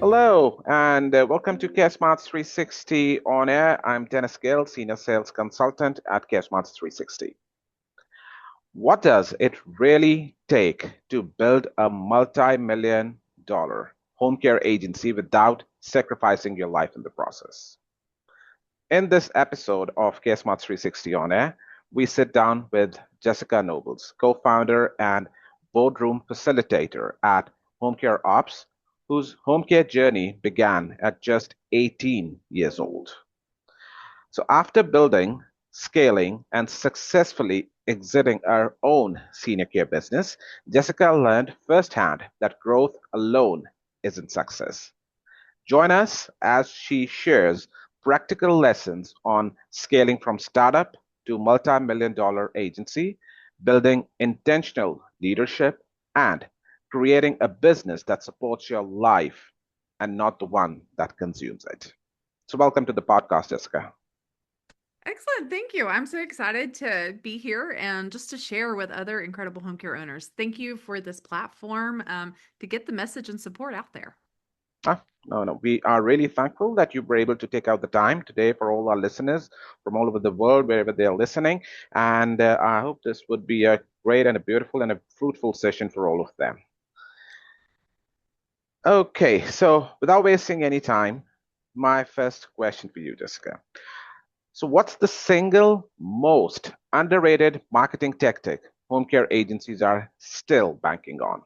Hello, and welcome to CareSmarts 360 on air. I'm Dennis Gill, Senior Sales Consultant at CareSmarts 360. What does it really take to build a multi-million dollar home care agency without sacrificing your life in the process? In this episode of CareSmarts 360 on air, we sit down with Jessica Nobles, co-founder and boardroom facilitator at Home Care Ops, whose home care journey began at just 18 years old. So, after building, scaling, and successfully exiting our own senior care business, Jessica learned firsthand that growth alone isn't success. Join us as she shares practical lessons on scaling from startup to multi-million dollar agency, building intentional leadership, and creating a business that supports your life and not the one that consumes it. So, welcome to the podcast, Jessica. Excellent. Thank you. I'm so excited to be here and just to share with other incredible home care owners. Thank you for this platform to get the message and support out there. No, no. We are really thankful that you were able to take out the time today for all our listeners from all over the world, wherever they are listening. And I hope this would be a great and a beautiful and a fruitful session for all of them. Okay, so without wasting any time, my first question for you, Jessica. So, what's the single most underrated marketing tactic home care agencies are still banking on?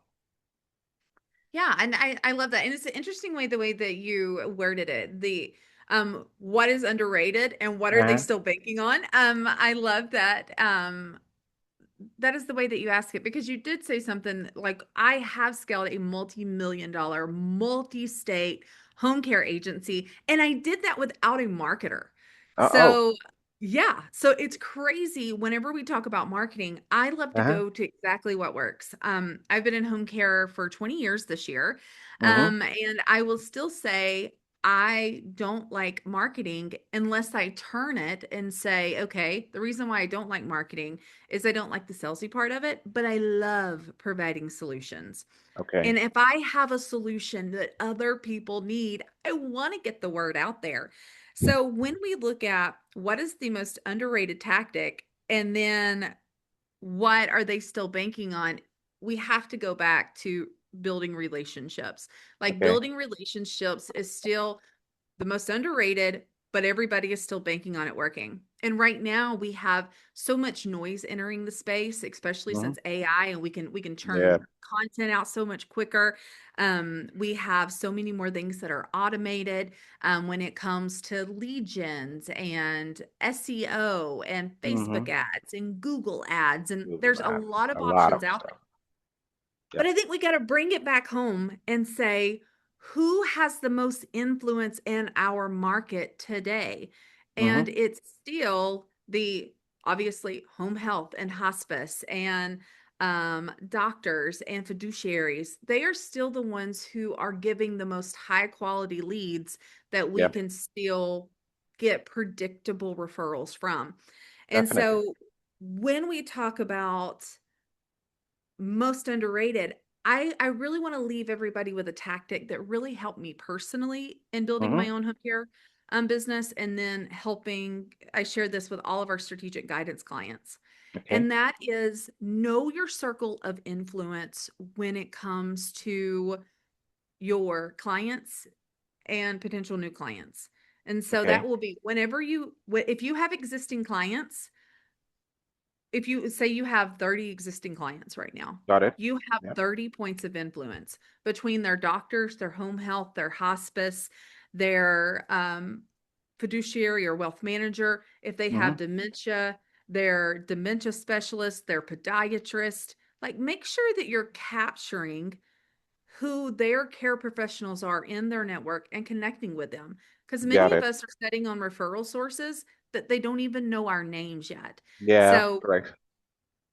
Yeah, and I love that. And it's an interesting way the way that you worded it. The what is underrated and what are they Uh-huh. still banking on? I love that. That is the way that you ask it because you did say something like I have scaled a multi-million dollar, multi-state home care agency, and I did that without a marketer. Oh, So, yeah, so it's crazy whenever we talk about marketing, I love to uh-huh. go to exactly what works. I've been in home care for 20 years this year. Mm-hmm. And I will still say I don't like marketing unless I turn it and say, okay, the reason why I don't like marketing is I don't like the salesy part of it, but I love providing solutions. Okay. And if I have a solution that other people need, I want to get the word out there. So when we look at what is the most underrated tactic and then what are they still banking on, we have to go back to building relationships. Like Okay. building relationships is still the most underrated, but everybody is still banking on it working. And right now we have so much noise entering the space, especially Mm-hmm. since AI and we can Yeah. churn content out so much quicker. We have so many more things that are automated when it comes to lead gens and SEO and Facebook Mm-hmm. ads and Google ads. And Google there's a Ads. lot of A lot of options out there. stuff. But Yep. I think we got to bring it back home and say, who has the most influence in our market today? And Mm-hmm. it's still the obviously home health and hospice and doctors and fiduciaries. They are still the ones who are giving the most high quality leads that we Yep. can still get predictable referrals from. And Definitely. so when we talk about most underrated, I really want to leave everybody with a tactic that really helped me personally in building Mm-hmm. my own home care business and then helping. I share this with all of our strategic guidance clients. Okay. And that is know your circle of influence when it comes to your clients and potential new clients. And so that Okay. will be whenever if you have existing clients, if you say you have 30 existing clients right now, Got it. you have Yep. 30 points of influence between their doctors, their home health, their hospice, their fiduciary or wealth manager, if they have Mm-hmm. dementia, their dementia specialist, their podiatrist. Like, make sure that you're capturing who their care professionals are in their network and connecting with them. Because many Got of it. us are setting on referral sources that they don't even know our names yet. Yeah. So, Correct.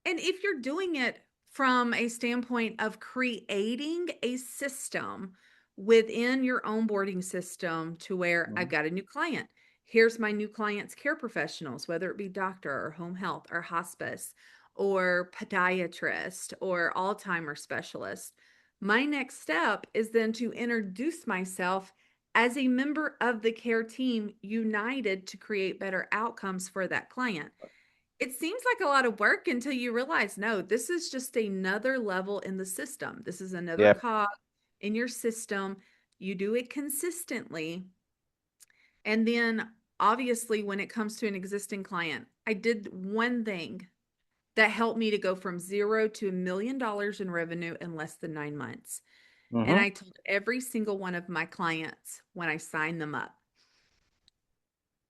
and if you're doing it from a standpoint of creating a system within your onboarding system to where Mm-hmm. I've got a new client, here's my new client's care professionals, whether it be doctor or home health or hospice or podiatrist or Alzheimer's specialist. My next step is then to introduce myself as a member of the care team united to create better outcomes for that client. It seems like a lot of work until you realize, no, this is just another level in the system. This is another Yep. cog in your system. You do it consistently. And then obviously, when it comes to an existing client, I did one thing that helped me to go from zero to $1 million in revenue in less than 9 months. And Mm-hmm. I told every single one of my clients when I signed them up,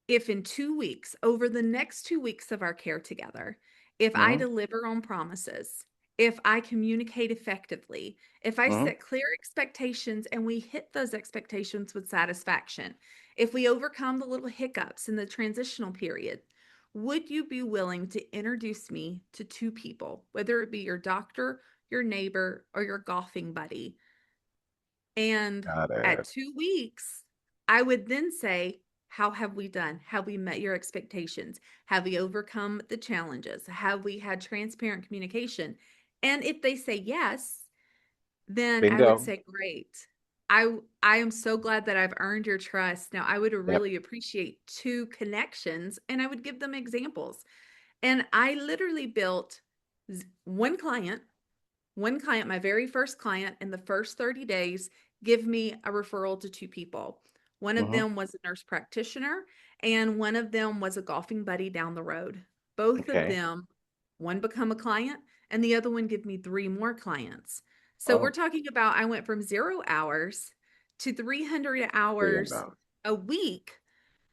if in 2 weeks, over the next 2 weeks of our care together, if I Mm-hmm. deliver on promises, if I communicate effectively, if I Mm-hmm. set clear expectations and we hit those expectations with satisfaction, if we overcome the little hiccups in the transitional period, would you be willing to introduce me to two people, whether it be your doctor, your neighbor, or your golfing buddy? And Got at it. 2 weeks, I would then say, how have we done? Have we met your expectations? Have we overcome the challenges? Have we had transparent communication? And if they say yes, then I would Bingo. say, great. I am so glad that I've earned your trust. Now I would Yep. really appreciate two connections and I would give them examples. And I literally built one client, my very first client, in the first 30 days, give me a referral to two people. One of Mm-hmm. them was a nurse practitioner, and one of them was a golfing buddy down the road. Both of Okay. them, one become a client, and the other one give me three more clients. So we're Oh, talking about I went from 0 hours to 300 hours $1 billion. a week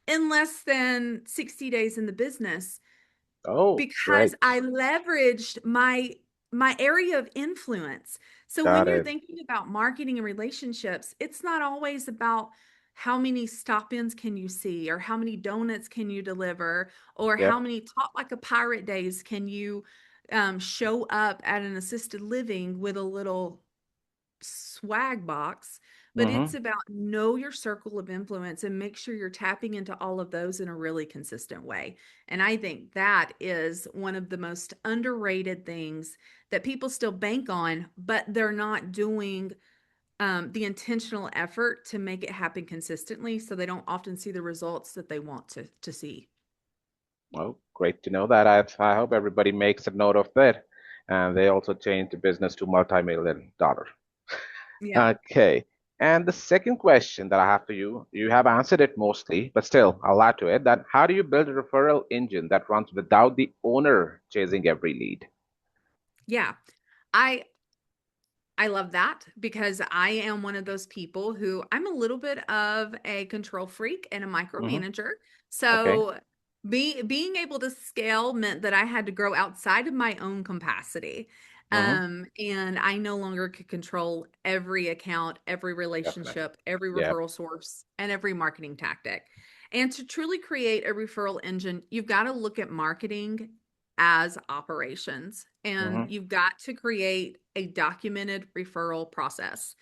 in less than 60 days in the business Oh, because great. I leveraged my area of influence. So when Got you're it. thinking about marketing and relationships, it's not always about how many stop-ins can you see or how many donuts can you deliver or how Yep. many talk like a pirate days can you show up at an assisted living with a little swag box, but it's Mm-hmm. about know your circle of influence and make sure you're tapping into all of those in a really consistent way. And I think that is one of the most underrated things that people still bank on, but they're not doing the intentional effort to make it happen consistently. So they don't often see the results that they want to see. Well, great to know that. I hope everybody makes a note of that. And they also change the business to multi-million dollar. Yeah. Okay. And the second question that I have for you, you have answered it mostly, but still, I'll add to it that how do you build a referral engine that runs without the owner chasing every lead? Yeah. I I love that because I am one of those people who I'm a little bit of a control freak and a Hmm. micromanager. Okay. So being able to scale meant that I had to grow outside of my own capacity. Hmm. And I no longer could control every account, every Definitely. relationship, every Yep. referral source, and every marketing tactic. And to truly create a referral engine, you've got to look at marketing as operations. And Hmm. you've got to create a documented referral process.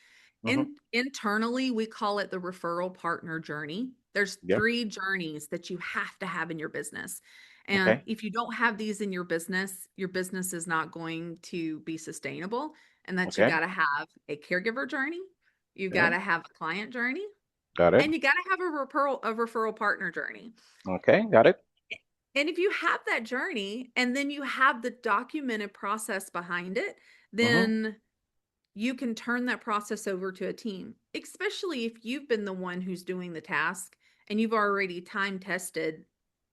Hmm. Internally, we call it the referral partner journey. There's Yep. three journeys that you have to have in your business. And Okay. if you don't have these in your business is not going to be sustainable. And that you Okay. got to have a caregiver journey, you got Yeah. to have a client journey, Got it. and you got to have a referral partner journey. Okay. Got it. And if you have that journey and then you have the documented process behind it, Hmm. then you can turn that process over to a team, especially if you've been the one who's doing the task and you've already time tested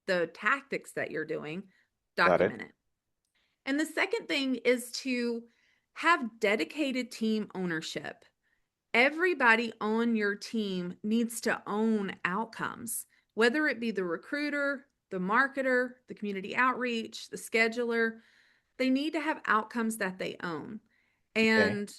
the tactics that you're doing, Got it. document it. And the second thing is to have dedicated team ownership. Everybody on your team needs to own outcomes, whether it be the recruiter, the marketer, the community outreach, the scheduler. They need to have outcomes that they own. Okay. And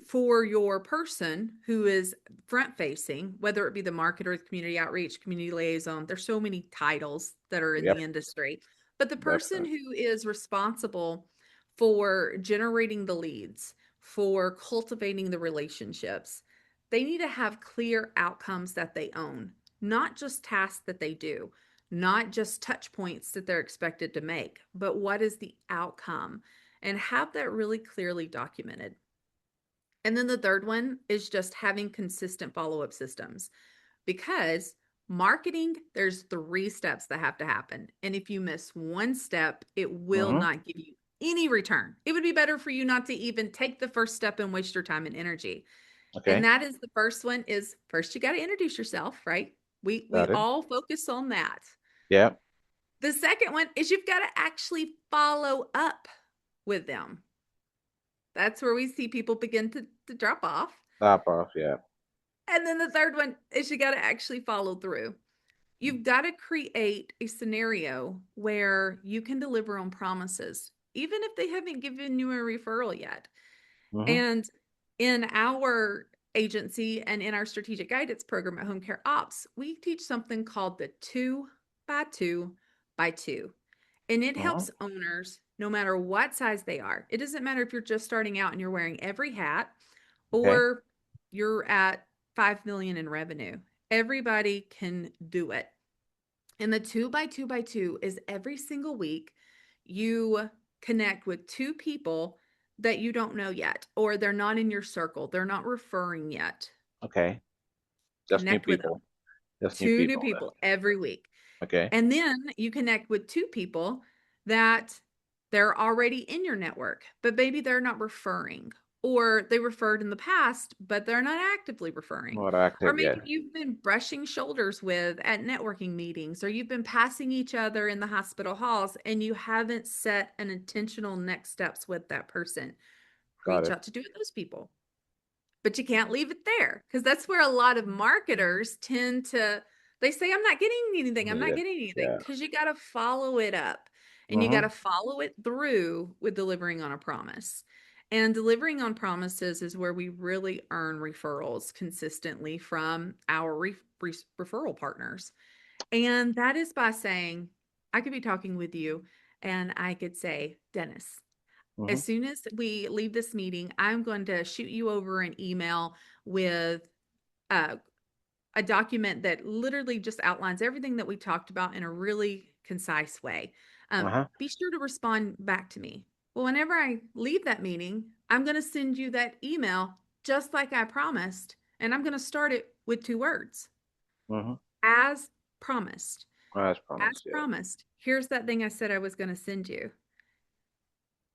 for your person who is front facing, whether it be the marketer, the community outreach, community liaison, there's so many titles that are in the Yep. industry, but the person Definitely. who is responsible for generating the leads, for cultivating the relationships, they need to have clear outcomes that they own, not just tasks that they do, not just touch points that they're expected to make, but what is the outcome, and have that really clearly documented. And then the third one is just having consistent follow-up systems because marketing, there's three steps that have to happen. And if you miss one step, it will Mm-hmm. not give you any return. It would be better for you not to even take the first step and waste your time and energy. And Okay. that is the first one is first you got to introduce yourself, right? We Got it. all focus on that. Yeah. The second one is you've got to actually follow up with them. That's where we see people begin to drop off. Top off. Yeah. And then the third one is you got to actually follow through. You've got to create a scenario where you can deliver on promises, even if they haven't given you a referral yet. Mm-hmm. And in our agency and in our strategic guidance program at Home Care Ops, we teach something called the 2 by 2 by 2. And it Mm-hmm. helps owners, no matter what size they are. It doesn't matter if you're just starting out and you're wearing every hat Okay. or you're at 5 million in revenue. Everybody can do it. And the 2 by 2 by 2 is every single week you connect with two people that you don't know yet, or they're not in your circle, they're not referring yet. Okay. Just new Connect with people. them. Just new Two new people then. people every week. Okay. And then you connect with two people that they're already in your network, but maybe they're not referring, or they referred in the past, but they're not actively referring. Not Or active yet. maybe you've been brushing shoulders with at networking meetings, or you've been passing each other in the hospital halls and you haven't set an intentional next steps with that person. Got Reach it. out to do with those people. But you can't leave it there because that's where a lot of marketers tend to they say I'm not getting anything. I'm Need not it. getting anything Yeah. because you got to follow it up and you got Mm-hmm. to follow it through with delivering on a promise. And delivering on promises is where we really earn referrals consistently from our referral partners. And that is by saying, I could be talking with you and I could say, Dennis, Mm-hmm. as soon as we leave this meeting, I'm going to shoot you over an email with uh, a document that literally just outlines everything that we talked about in a really concise way. Uh-huh. Be sure to respond back to me. Well, whenever I leave that meeting, I'm going to send you that email just like I promised, and I'm going to start it with two words Mm-hmm. as promised. As As promised. Yeah. promised, here's that thing I said I was going to send you.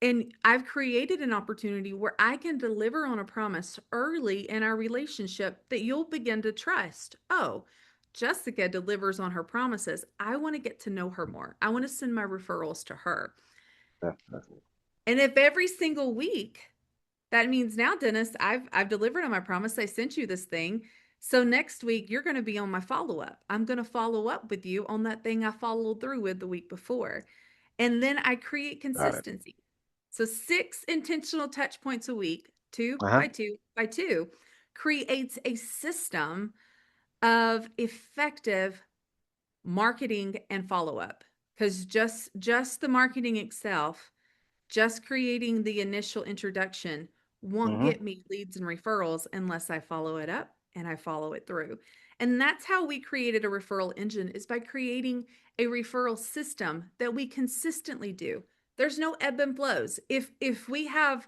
And I've created an opportunity where I can deliver on a promise early in our relationship that you'll begin to trust. Oh, Jessica delivers on her promises. I want to get to know her more. I want to send my referrals to her. Definitely. And if every single week, that means now, Dennis, I've delivered on my promise. I sent you this thing. So next week you're going to be on my follow-up. I'm going to follow up with you on that thing I followed through with the week before. And then I create Got it. consistency. So 6 intentional touch points a week, two Uh-huh. by two by two, creates a system of effective marketing and follow-up. Because just the marketing itself, just creating the initial introduction won't Mm-hmm. get me leads and referrals unless I follow it up and I follow it through. And that's how we created a referral engine is by creating a referral system that we consistently do. There's no ebb and flows. If we have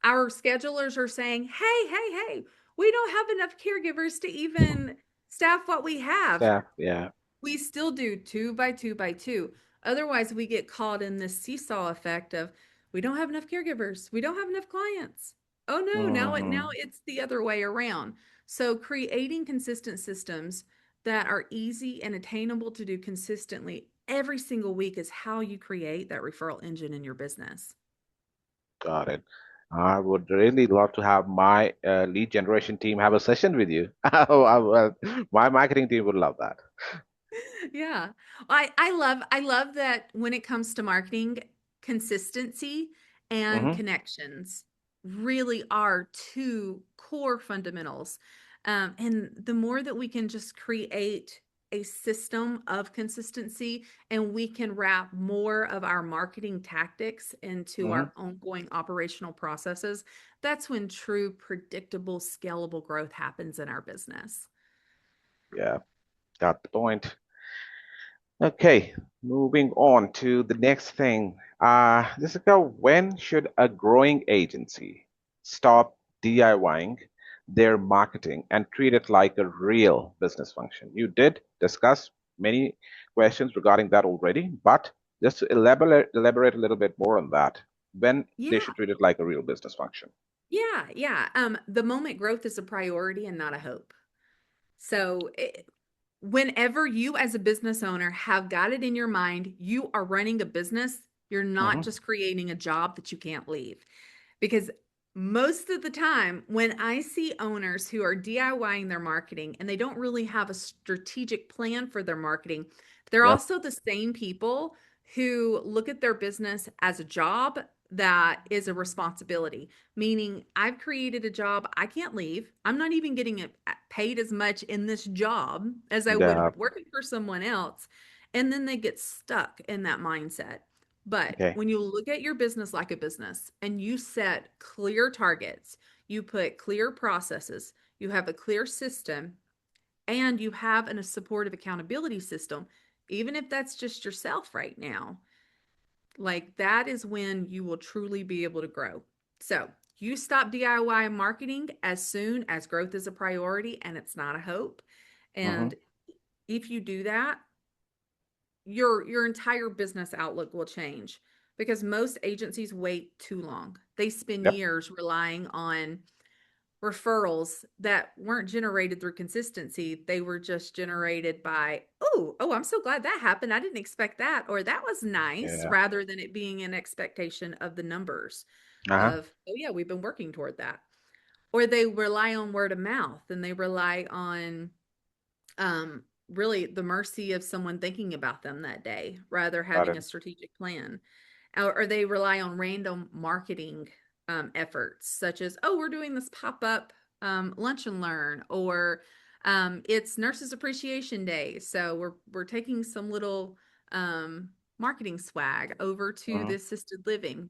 our schedulers are saying, hey, we don't have enough caregivers to even staff what we have. Staff. Yeah. We still do 2 by 2 by 2. Otherwise, we get caught in this seesaw effect of we don't have enough caregivers, we don't have enough clients. Oh no, now Mm-hmm. it's the other way around. So creating consistent systems that are easy and attainable to do consistently every single week is how you create that referral engine in your business. Got it. I would really love to have my lead generation team have a session with you. My marketing team would love that. Yeah. I love that when it comes to marketing, consistency and Mm-hmm. connections really are two core fundamentals. And the more that we can just create a system of consistency and we can wrap more of our marketing tactics into Mm-hmm. our ongoing operational processes, that's when true, predictable, scalable growth happens in our business. Yeah. Got the point. Okay, moving on to the next thing. Jessica, when should a growing agency stop DIYing their marketing and treat it like a real business function? You did discuss many questions regarding that already, but just to elaborate a little bit more on that, when they Yeah. should treat it like a real business function. Yeah. Yeah. The moment growth is a priority and not a hope. So, whenever you as a business owner have got it in your mind, you are running a business, you're not Hmm. just creating a job that you can't leave. Because most of the time, when I see owners who are DIYing their marketing and they don't really have a strategic plan for their marketing, they're Yep. also the same people who look at their business as a job that is a responsibility. Meaning, I've created a job I can't leave. I'm not even getting paid as much in this job as I would Yeah. working for someone else. And then they get stuck in that mindset. But Okay. when you look at your business like a business and you set clear targets, you put clear processes, you have a clear system, and you have a supportive accountability system, even if that's just yourself right now, like that is when you will truly be able to grow. So you stop DIY marketing as soon as growth is a priority and it's not a hope. Hmm. And if you do that, your entire business outlook will change because most agencies wait too long. They spend Yep. years relying on referrals that weren't generated through consistency. They were just generated by, I'm so glad that happened. I didn't expect that, or that was nice, Yeah. rather than it being an expectation of the numbers Uh-huh. of, oh yeah, we've been working toward that. Or they rely on word of mouth and they rely on really the mercy of someone thinking about them that day, rather Got having it. a strategic plan. Or they rely on random marketing efforts, such as, oh, we're doing this pop up lunch and learn, or it's Nurses Appreciation Day, so we're taking some little marketing swag over to the Hmm. assisted living.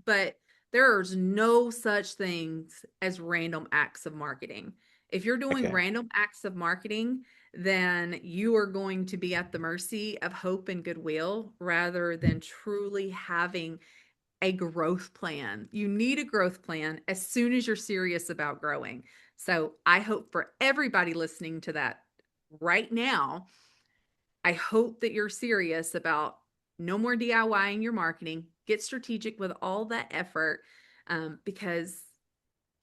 But there's no such things as random acts of marketing. If you're doing Okay. random acts of marketing, then you are going to be at the mercy of hope and goodwill rather than truly having a growth plan. You need a growth plan as soon as you're serious about growing. So I hope for everybody listening to that right now, I hope that you're serious about no more DIYing your marketing. Get strategic with all that effort, because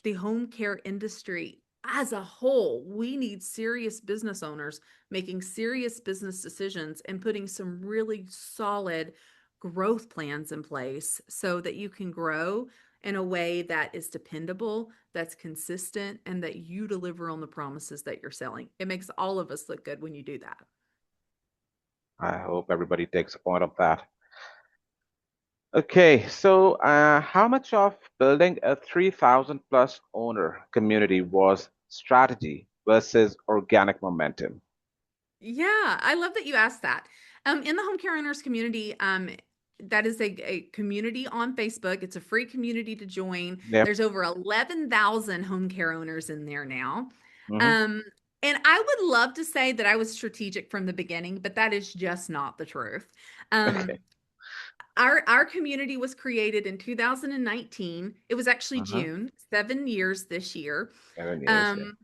the home care industry as a whole, we need serious business owners making serious business decisions and putting some really solid growth plans in place so that you can grow in a way that is dependable, that's consistent, and that you deliver on the promises that you're selling. It makes all of us look good when you do that. I hope everybody takes a point of that. Okay, so how much of building a 3,000 plus owner community was strategy versus organic momentum? Yeah, I love that you asked that. In the home care owners community, that is a community on Facebook. It's a free community to join. Yep. There's over 11,000 home care owners in there now. Hmm. Um, and I would love to say that I was strategic from the beginning, but that is just not the truth. Um, Okay. our community was created in 2019. It was actually Uh-huh. June, 7 years this year. 7 years. Yeah. Um,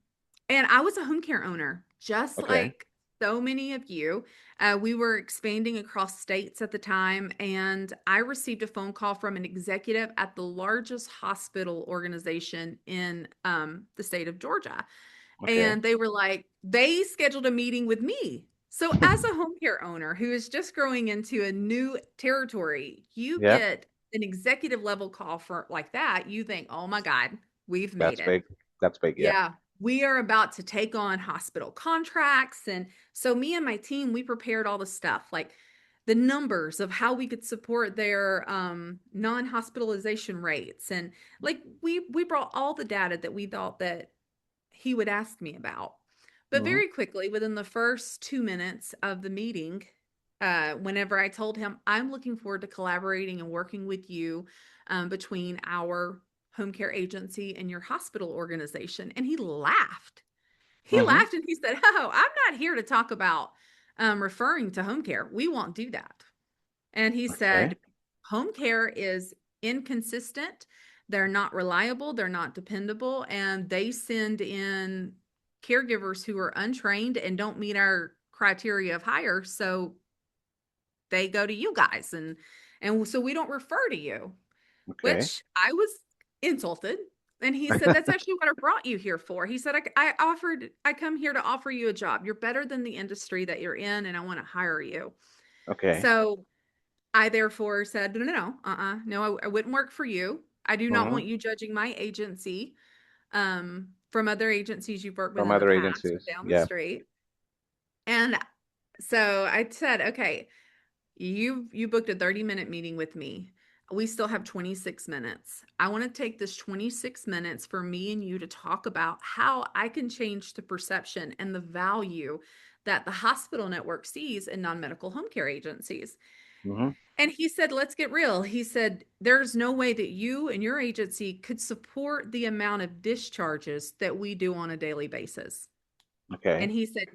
and I was a home care owner, just Okay. like so many of you. We were expanding across states at the time, and I received a phone call from an executive at the largest hospital organization in the state of Georgia. Okay. And they were like, they scheduled a meeting with me. So, as a home care owner who is just growing into a new territory, you Yep. get an executive level call for like that. You think, oh my God, we've made That's it. big. That's big. Yeah. Yeah, we are about to take on hospital contracts. And so me and my team, we prepared all the stuff, like the numbers of how we could support their non-hospitalization rates. And like we brought all the data that we thought that he would ask me about. But Hmm. very quickly, within the first 2 minutes of the meeting, whenever I told him, I'm looking forward to collaborating and working with you between our home care agency and your hospital organization. And he laughed. He Hmm. laughed and he said, oh, I'm not here to talk about referring to home care. We won't do that. And he Okay. said, home care is inconsistent. They're not reliable, they're not dependable, and they send in caregivers who are untrained and don't meet our criteria of hire. So they go to you guys, and so we don't refer to you, Okay. which I was insulted. And he said, that's actually what I brought you here for. He said, I come here to offer you a job. You're better than the industry that you're in, and I want to hire you. Okay. So I therefore said, no, no, no, no, I wouldn't work for you. I do not Hmm. want you judging my agency from other agencies you've worked with From in the other past or agencies. down the Yeah. street. And so I said, okay, you booked a 30-minute meeting with me. We still have 26 minutes. I want to take this 26 minutes for me and you to talk about how I can change the perception and the value that the hospital network sees in non-medical home care agencies. Hmm. And he said, let's get real. He said, there's no way that you and your agency could support the amount of discharges that we do on a daily basis. Okay. And he said,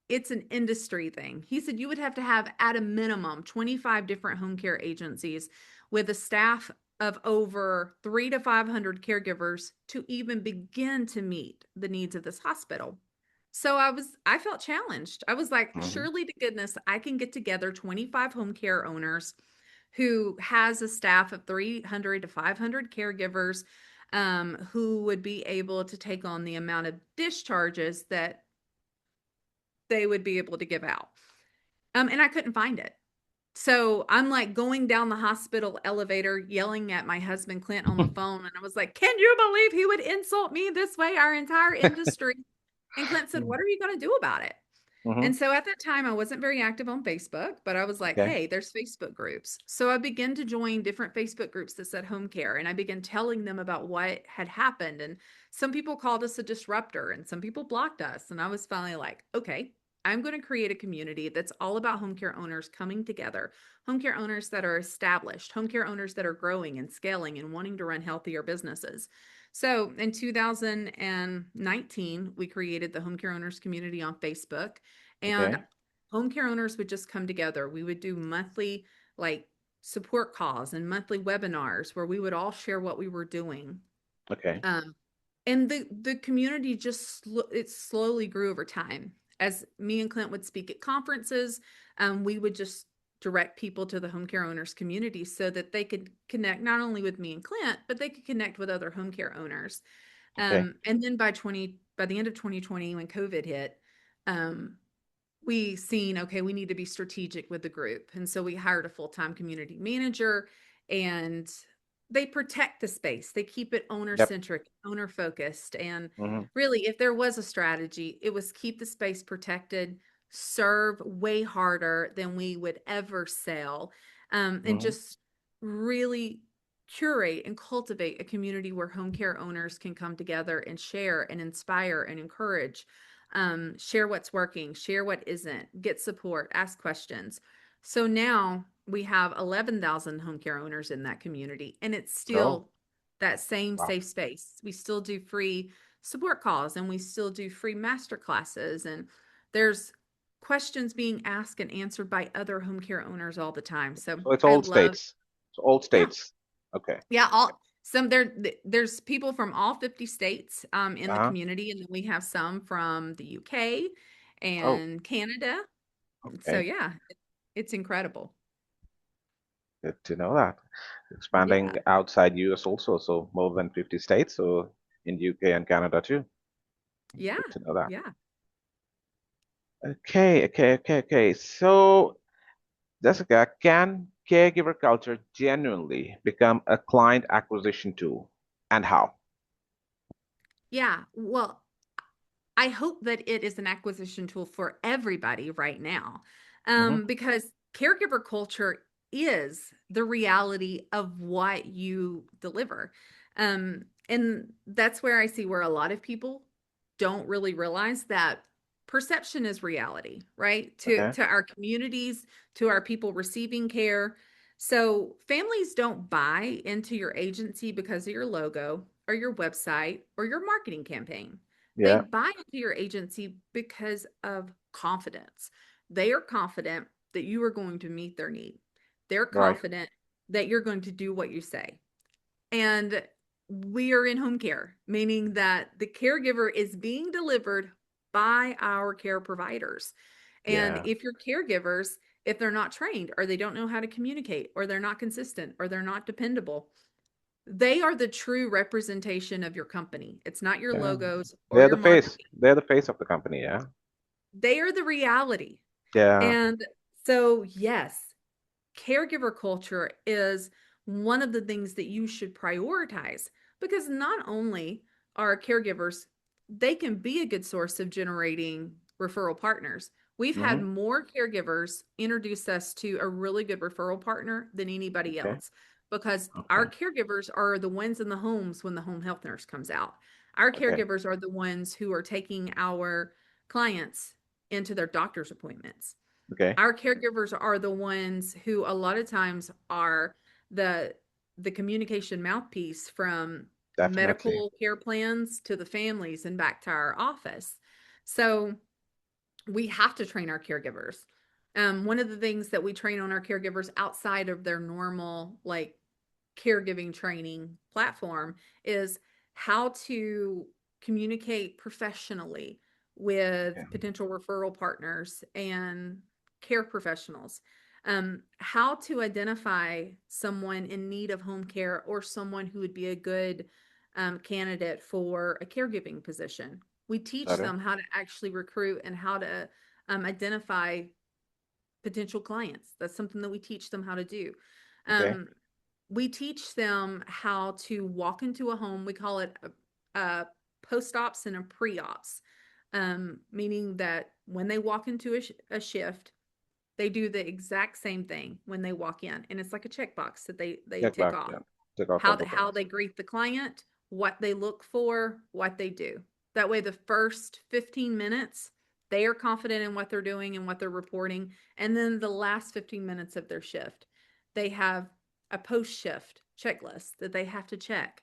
it's an industry thing. He said, you would have to have at a minimum 25 different home care agencies with a staff of over 300 to 500 caregivers to even begin to meet the needs of this hospital. So I felt challenged. I was like, Hmm. surely to goodness, I can get together 25 home care owners who has a staff of 300 to 500 caregivers who would be able to take on the amount of discharges that they would be able to give out. And I couldn't find it. So I'm like going down the hospital elevator, yelling at my husband, Clint, on the phone. And I was like, can you believe he would insult me this way, our entire industry? And Clint said, what are you going to do about it? Hmm. And so at that time, I wasn't very active on Facebook, but I was like, Okay. hey, there's Facebook groups. So I began to join different Facebook groups that said home care, and I began telling them about what had happened. And some people called us a disruptor, and some people blocked us. And I was finally like, okay, I'm going to create a community that's all about home care owners coming together, home care owners that are established, home care owners that are growing and scaling and wanting to run healthier businesses. So in 2019, we created the home care owners community on Facebook, and Okay. home care owners would just come together. We would do monthly, like, support calls and monthly webinars where we would all share what we were doing. Okay. Um, and the community just it slowly grew over time. As me and Clint would speak at conferences, we would just direct people to the home care owners community so that they could connect not only with me and Clint, but they could connect with other home care owners. Okay. And then by the end of 2020, when COVID hit, um, we seen, okay, we need to be strategic with the group. And so we hired a full-time community manager, and they protect the space. They keep it owner Yep. centric, owner focused. And Hmm. really, if there was a strategy, it was keep the space protected, serve way harder than we would ever sell, and Hmm. just really curate and cultivate a community where home care owners can come together and share and inspire and encourage, share what's working, share what isn't, get support, ask questions. So now we have 11,000 home care owners in that community, and it's Oh, still that same wow. safe space. We still do free support calls, and we still do free master classes, and there's questions being asked and answered by other home care owners all the time. So So it's I old love, states. It's old yeah, states. Okay. yeah, all some there's people from all 50 states in the Uh-huh. community, and then we have some from the UK Oh, and Canada. So okay. yeah, it's incredible. Good to know that. Expanding Yeah. outside US also, so more than 50 states, so in UK and Canada too. Yeah. Good to know that. Yeah. Okay. So, Jessica, can caregiver culture genuinely become a client acquisition tool? And how? Yeah. Well, I hope that it is an acquisition tool for everybody right now, Hmm. because caregiver culture is the reality of what you deliver. And that's where I see where a lot of people don't really realize that perception is reality, right? Okay. To our communities, to our people receiving care. So families don't buy into your agency because of your logo or your website or your marketing campaign. They Yeah. buy into your agency because of confidence. They are confident that you are going to meet their need. They're Right. confident that you're going to do what you say. And we are in home care, meaning that the caregiver is being delivered by our care providers. And Yeah. if your caregivers, if they're not trained or they don't know how to communicate or they're not consistent or they're not dependable, they are the true representation of your company. It's not your Yeah. logos or They're your the face. marketing. They're the face of the company. Yeah. They are the reality. Yeah. And so, yes, caregiver culture is one of the things that you should prioritize because not only are caregivers, they can be a good source of generating referral partners. We've had Hmm. more caregivers introduce us to a really good referral partner than anybody Okay. else because our Okay. caregivers are the ones in the homes when the home health nurse comes out. Our Okay. caregivers are the ones who are taking our clients into their doctor's appointments. Okay. Our caregivers are the ones who a lot of times are the the communication mouthpiece from Definitely. medical care plans to the families and back to our office. So we have to train our caregivers. One of the things that we train on our caregivers outside of their normal like caregiving training platform is how to communicate professionally with Okay. potential referral partners and care professionals. How to identify someone in need of home care or someone who would be a good candidate for a caregiving position. We teach Got it. them how to actually recruit and how to identify potential clients. That's something that we teach them how to do. Okay. Um, we teach them how to walk into a home. We call it a post ops and a pre ops, meaning that when they walk into a shift, they do the exact same thing when they walk in, and it's like a checkbox that they Check tick back. off Yeah. Check off all the how things. they greet the client, what they look for, what they do. That way, the first 15 minutes, they are confident in what they're doing and what they're reporting. And then the last 15 minutes of their shift, they have a post shift checklist that they have to check.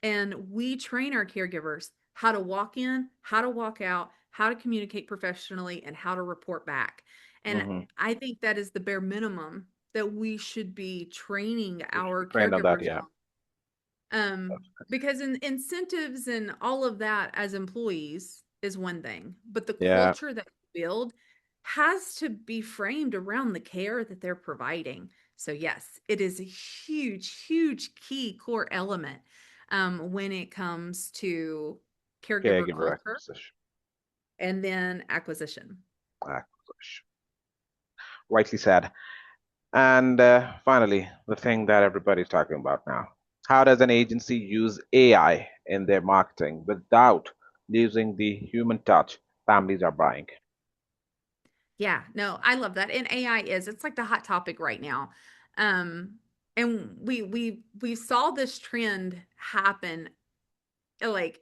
And we train our caregivers how to walk in, how to walk out, how to communicate professionally, and how to report back. And Hmm. I think that is the bare minimum that we should be training We should be our trained on that. caregivers Yeah. on. Because incentives and all of that as employees is one thing, but the Yeah. culture that you build has to be framed around the care that they're providing. So yes, it is a huge, huge key core element when it comes to caregiver Caregiver culture acquisition. and then acquisition. Acquisition. Rightly said. And finally, the thing that everybody's talking about now. How does an agency use AI in their marketing without losing the human touch families are buying? Yeah, no, I love that. And AI it's like the hot topic right now. Um, and we saw this trend happen like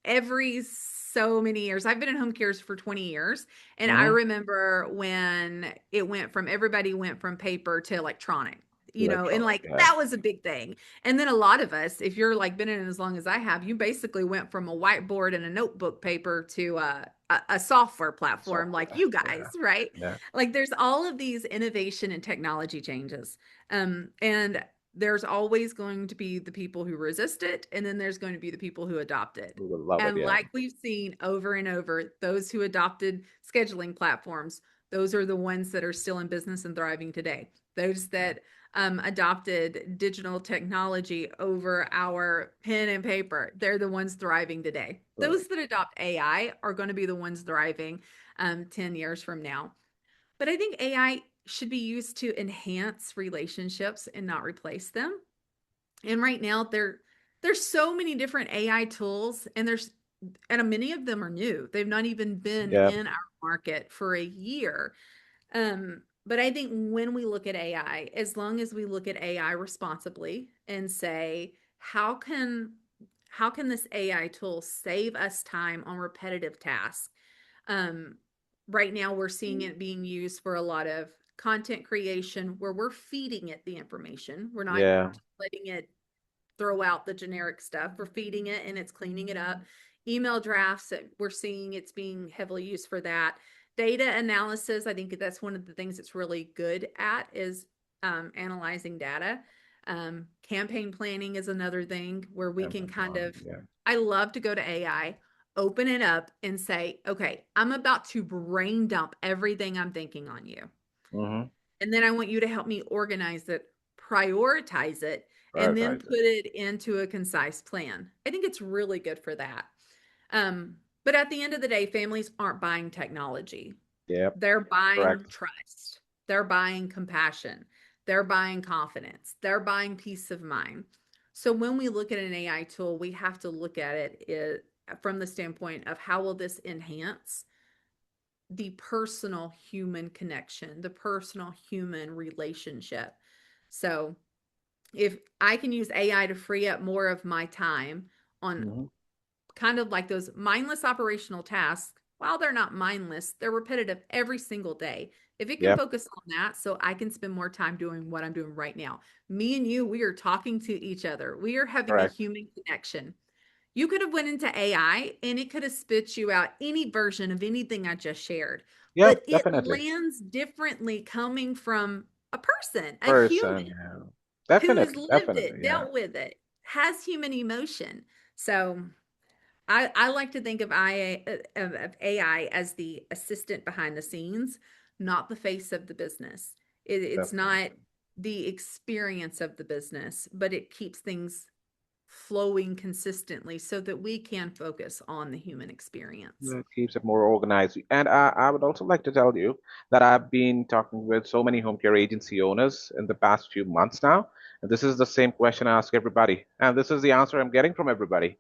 every so many years. I've been in home cares for 20 years, and I Hmm. remember when it went from everybody went from paper to electronic. And Electronic. like Yeah. that was a big thing. And then a lot of us, if you're like been in it as long as I have, you basically went from a whiteboard and a notebook paper to a software platform like Software. you guys, Yeah. right? Yeah. Like there's all of these innovation and technology changes. And there's always going to be the people who resist it, and then there's going to be the people who adopt it. We will love it. And Yeah. like we've seen over and over, those who adopted scheduling platforms, those are the ones that are still in business and thriving today. Those that adopted digital technology over our pen and paper, they're the ones thriving today. Right. Those that adopt AI are going to be the ones thriving 10 years from now. But I think AI should be used to enhance relationships and not replace them. And right now there's so many different AI tools and many of them are new. They've not even been Yeah. in our market for a year. But I think when we look at AI, as long as we look at AI responsibly and say, how can this AI tool save us time on repetitive tasks? Um, right now, we're seeing it being used for a lot of content creation where we're feeding it the information. We're not Yeah. letting it throw out the generic stuff. We're feeding it and it's cleaning it up. Email drafts, we're seeing it's being heavily used for that. Data analysis, I think that's one of the things it's really good at is analyzing data. Campaign planning is another thing where we can kind of, Yeah. I love to go to AI, open it up and say, okay, I'm about to brain dump everything I'm thinking on you. Mm-hmm. And then I want you to help me organize it, prioritize it, and then Prioritize put it. it into a concise plan. I think it's really good for that. But at the end of the day, families aren't buying technology. Yep. They're buying Correct. trust. They're buying compassion. They're buying confidence. They're buying peace of mind. So when we look at an AI tool, we have to look at it from the standpoint of how will this enhance the personal human connection, the personal human relationship. So if I can use AI to free up more of my time on Mm-hmm. kind of like those mindless operational tasks, while they're not mindless, they're repetitive every single day. If it can Yep. focus on that, so I can spend more time doing what I'm doing right now. Me and you, we are talking to each other. We are having a Correct. human connection. You could have went into AI and it could have spit you out any version of anything I just shared, but Yep. it Definitely. lands differently coming from a person, a human Person. Yeah. who has Definitely. lived Definitely. it, Yeah. dealt with it, has human emotion. So I like to think of of AI as the assistant behind the scenes, not the face of the business. It's not Definitely. the experience of the business, but it keeps things flowing consistently so that we can focus on the human experience. It keeps it more organized. And I would also like to tell you that I've been talking with so many home care agency owners in the past few months now. And this is the same question I ask everybody. And this is the answer I'm getting from everybody.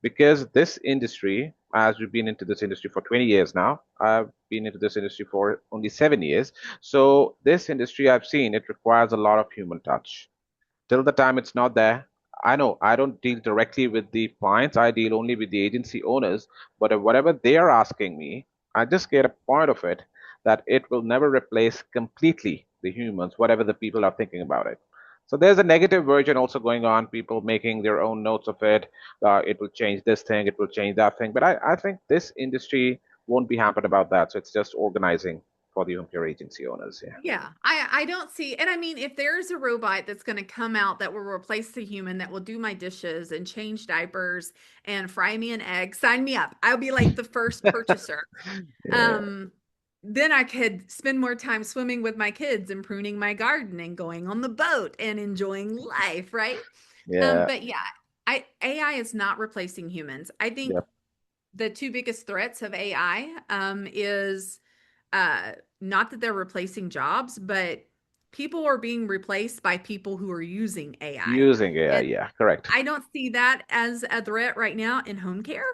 Because this industry, as we've been into this industry for 20 years now, I've been into this industry for only 7 years. So this industry I've seen, it requires a lot of human touch. Till the time it's not there, I know I don't deal directly with the clients. I deal only with the agency owners. But if whatever they are asking me, I just get a point of it that it will never replace completely the humans, whatever the people are thinking about it. So there's a negative version also going on, people making their own notes of it. It will change this thing, it will change that thing. But I think this industry won't be hampered about that. So it's just organizing for the home care agency owners. Yeah. Yeah, I don't see, and I mean, if there's a robot that's going to come out that will replace the human, that will do my dishes and change diapers and fry me an egg, sign me up. I'll be like the first purchaser. Yeah. Um, then I could spend more time swimming with my kids and pruning my garden and going on the boat and enjoying life, right? Yeah. But yeah, AI is not replacing humans. I think Yep. the two biggest threats of AI is uh, not that they're replacing jobs, but people are being replaced by people who are using AI. Using AI, And yeah, correct. I don't see that as a threat right now in home care.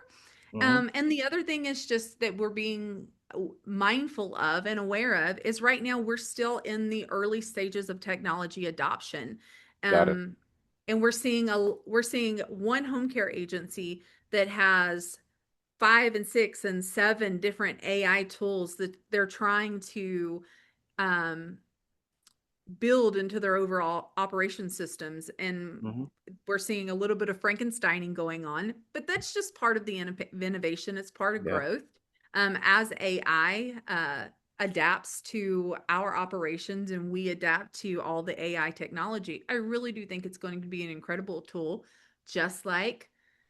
Hmm. And the other thing is just that we're being mindful of and aware of is right now we're still in the early stages of technology adoption. Got it. Um, and we're seeing one home care agency that has 5 and 6 and 7 different AI tools that they're trying to um, build into their overall operation systems. And Hmm. we're seeing a little bit of Frankensteining going on, but that's just part of the innovation. It's part of Yeah, growth. As AI adapts to our operations and we adapt to all the AI technology, I really do think it's going to be an incredible tool, just like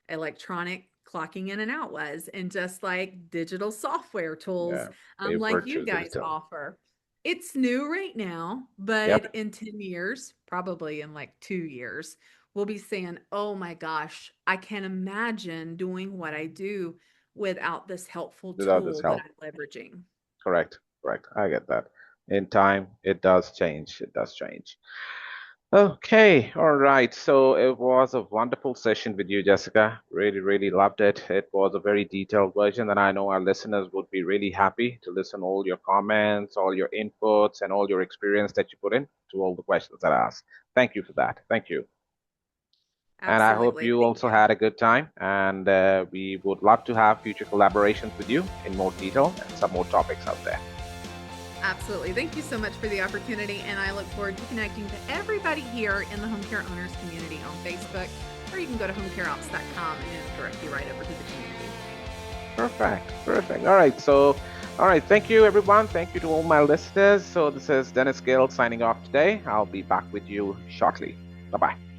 electronic clocking in and out was, and just like digital software tools, yeah. A like you virtual guys digital. offer. It's new right now, but Yep. in 10 years, probably in like 2 years, we'll be saying, oh my gosh, I can't imagine doing what I do without this helpful Without this tool that help. I'm leveraging. Correct. Correct. I get that. In time, it does change. It does change. Okay. All right. So it was a wonderful session with you, Jessica. Really, really loved it. It was a very detailed version, and I know our listeners would be really happy to listen all your comments, all your inputs, and all your experience that you put in to all the questions that I asked. Thank you for that. Thank you. And I hope Absolutely. you Thank also you. had a good time. And we would love to have future collaborations with you in more detail and some more topics out there. Absolutely. Thank you so much for the opportunity. And I look forward to connecting to everybody here in the home care owners community on Facebook, or you can go to homecareops.com and it'll direct you right over to the community. Perfect. Perfect. All right. So, all right. Thank you, everyone. Thank you to all my listeners. So, this is Dennis Gill signing off today. I'll be back with you shortly. Bye bye.